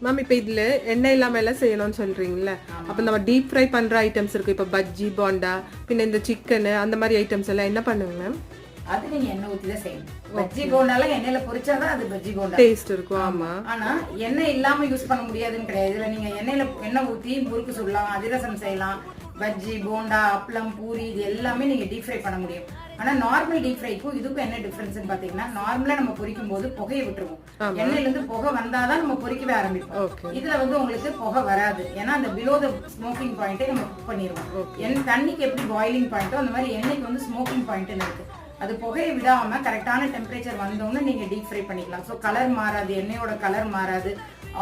Ma'am இப்போ இதுல எண்ணெய் இல்லாம எல்லாம் செய்யணும்னு சொல்றீங்கல்ல, அப்ப நம்ம டீப் ஃப்ரை பண்ற ஐட்டம்ஸ் இருக்கு, இப்ப பஜ்ஜி போண்டா பின்ன இந்த சிக்கன் அந்த மாதிரி ஐட்டம்ஸ் எல்லாம் என்ன பண்ணுங்க மேம்? அது நீங்க எண்ணெய் ஊத்தி தான் செய்யணும். பஜ்ஜி போண்டாலாம் எண்ணெயில பொரிச்சாதான் அது பஜ்ஜி போண்டா டேஸ்ட் இருக்கும். ஆமா, ஆனா எண்ணெய் இல்லாம யூஸ் பண்ண முடியாதுன்னு கிடையாது. இதுல நீங்க எண்ணெய் ஊத்தி முறுக்கு சுடலாம், அதிரசம் செய்யலாம், பஜ்ஜி போண்டா அப்பளம் பூரி இது எல்லாமே நீங்க டீப் ஃப்ரை பண்ண முடியும். ஆனா நார்மல் டீப் ஃப்ரைக்கும் இதுக்கும் என்ன டிஃபரன்ஸ் பாத்தீங்கன்னா, நார்மலா நம்ம பொரிக்கும் போது புகையை விட்டுருவோம். எண்ணெயில இருந்து புகை வந்தாதான் நம்ம பொரிக்கவே ஆரம்பிப்போம். இதுல வந்து உங்களுக்கு புகை வராது. ஏன்னா அந்த பிலோ த ஸ்மோக்கிங் பாயிண்டே நம்ம குக் பண்ணிடுவோம். தண்ணிக்கு எப்படி பாயிலிங் பாயிண்டோ அந்த மாதிரி எண்ணெய்க்கு வந்து ஸ்மோக்கிங் பாயிண்ட் இருக்கு. அது புகையை விடாம கரெக்டான டெம்பரேச்சர் வந்தோன்னு நீங்க டீப் ஃப்ரை பண்ணிக்கலாம். ஸோ கலர் மாறாது, எண்ணெயோட கலர் மாறாது,